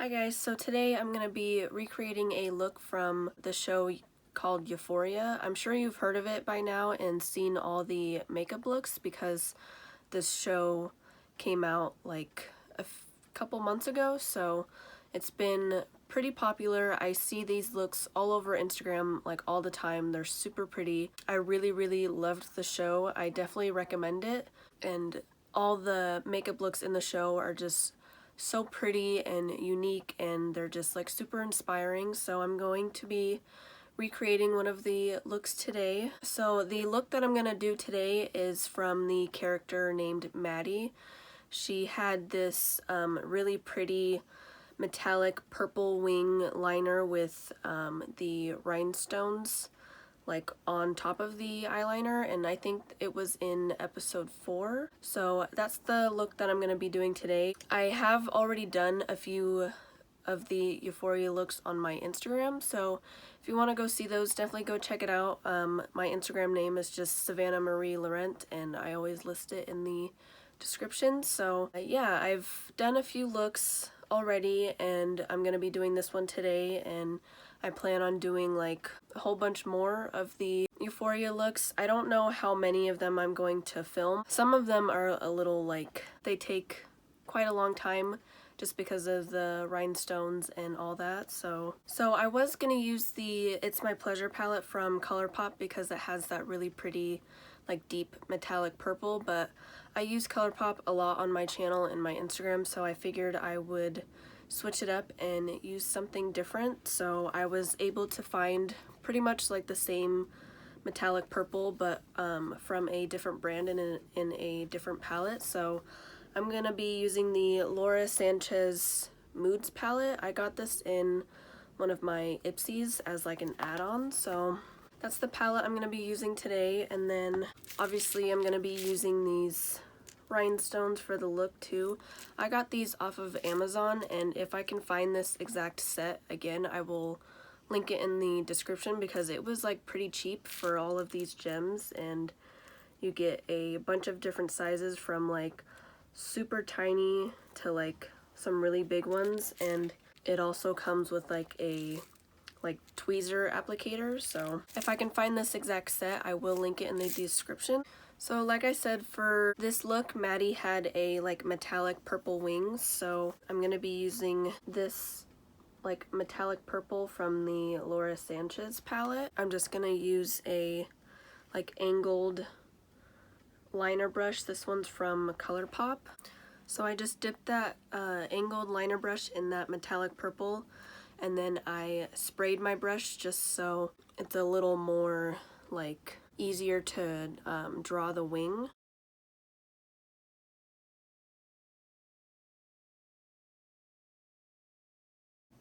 Hi guys, so today I'm going to be recreating a look from the show called Euphoria. I'm sure you've heard of it by now and seen all the makeup looks because this show came out like a couple months ago, so it's been pretty popular. I see these looks all over Instagram like all the time. They're super pretty. I really loved the show. I definitely recommend it, and all the makeup looks in the show are just so pretty and unique, and they're just like super inspiring. So I'm going to be recreating one of the looks today. So the look that I'm gonna do today is from the character named Maddie. She had this really pretty metallic purple wing liner with the rhinestones like on top of the eyeliner, and I think it was in episode 4. So that's the look that I'm going to be doing today. I have already done a few of the Euphoria looks on my Instagram, so if you want to go see those, definitely go check it out. My Instagram name is just Savannah Marie Laurent, and I always list it in the description. So yeah, I've done a few looks already, and I'm gonna be doing this one today, and I plan on doing like a whole bunch more of the Euphoria looks. I don't know how many of them I'm going to film. Some of them are a little like, they take quite a long time just because of the rhinestones and all that. So I was gonna use the It's My Pleasure palette from ColourPop because it has that really pretty like deep metallic purple, but I use ColourPop a lot on my channel and my Instagram, so I figured I would switch it up and use something different. So I was able to find pretty much like the same metallic purple, but from a different brand and in a different palette. So I'm gonna be using the Laura Sanchez Moods palette. I got this in one of my Ipsies as like an add-on, so that's the palette I'm going to be using today. And then obviously I'm going to be using these rhinestones for the look too. I got these off of Amazon, and if I can find this exact set again, I will link it in the description because it was like pretty cheap for all of these gems, and you get a bunch of different sizes from like super tiny to like some really big ones, and it also comes with like a tweezer applicator. So if I can find this exact set, I will link it in the description. So like I said, for this look, Maddie had a like metallic purple wings, so I'm gonna be using this like metallic purple from the Laura Sanchez palette. I'm just gonna use a like angled liner brush. This one's from ColourPop. So I just dipped that angled liner brush in that metallic purple, and then I sprayed my brush just so it's a little more like easier to draw the wing.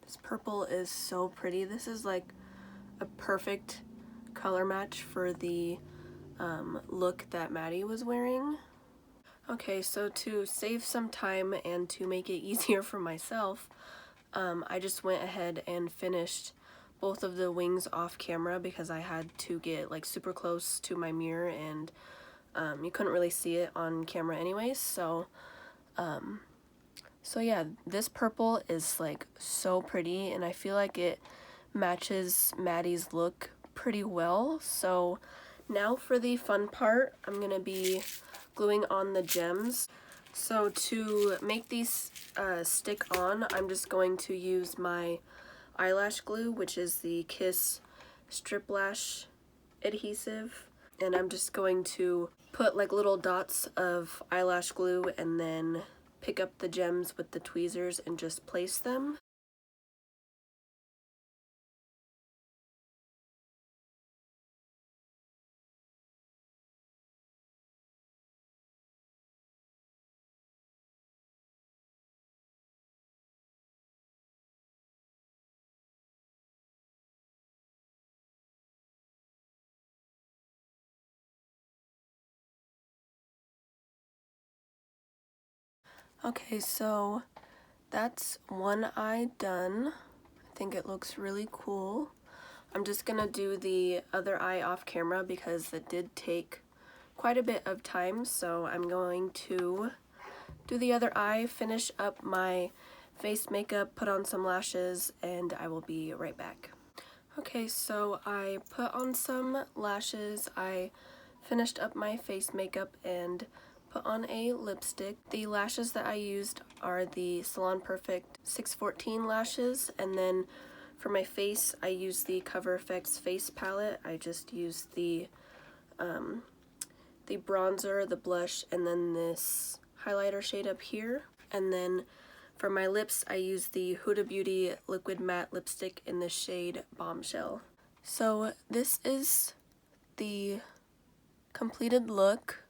This purple is so pretty. This is like a perfect color match for the look that Maddie was wearing. Okay, so to save some time and to make it easier for myself, I just went ahead and finished both of the wings off camera because I had to get like super close to my mirror, and you couldn't really see it on camera anyways. So yeah, this purple is like so pretty, and I feel like it matches Maddie's look pretty well. So now for the fun part, I'm gonna be gluing on the gems. So to make these stick on, I'm just going to use my eyelash glue, which is the Kiss Strip Lash adhesive, and I'm just going to put like little dots of eyelash glue and then pick up the gems with the tweezers and just place them. Okay, so that's one eye done. I think it looks really cool. I'm just gonna do the other eye off camera because it did take quite a bit of time, so I'm going to do the other eye, finish up my face makeup, put on some lashes, and I will be right back. Okay, so I put on some lashes, I finished up my face makeup, and put on a lipstick. The lashes that I used are the Salon Perfect 614 lashes, and then for my face I used the Cover FX face palette. I just used the bronzer, the blush, and then this highlighter shade up here. And then for my lips I used the Huda Beauty Liquid Matte Lipstick in the shade Bombshell. So this is the completed look.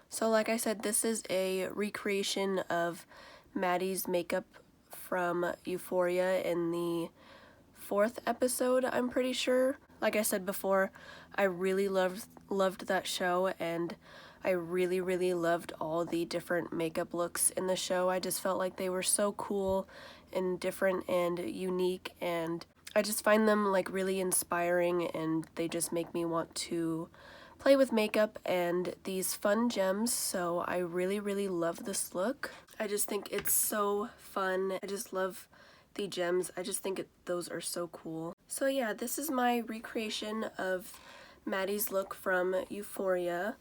So like I said, this is a recreation of Maddie's makeup from Euphoria in the 4th episode, I'm pretty sure. Like I said before, I really loved that show, and I really loved all the different makeup looks in the show. I just felt like they were so cool and different and unique, and I just find them like really inspiring, and they just make me want to play with makeup and these fun gems. So I really love this look. I just think it's so fun. I just love the gems. I just think those are so cool. So yeah, this is my recreation of Maddie's look from Euphoria.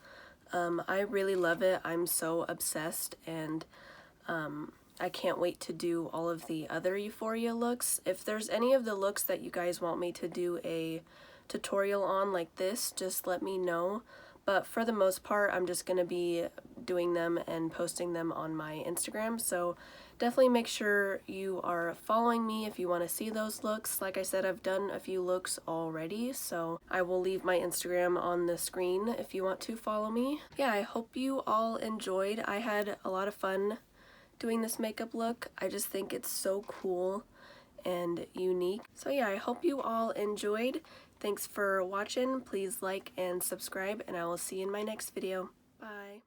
I really love it. I'm so obsessed, and I can't wait to do all of the other Euphoria looks. If there's any of the looks that you guys want me to do a tutorial on like this, just let me know. But for the most part, I'm just going to be doing them and posting them on my Instagram. So definitely make sure you are following me if you want to see those looks. Like I said, I've done a few looks already, so I will leave my Instagram on the screen if you want to follow me. Yeah, I hope you all enjoyed. I had a lot of fun doing this makeup look. I just think it's so cool and unique. So yeah, I hope you all enjoyed. Thanks for watching. Please like and subscribe, and I will see you in my next video. Bye.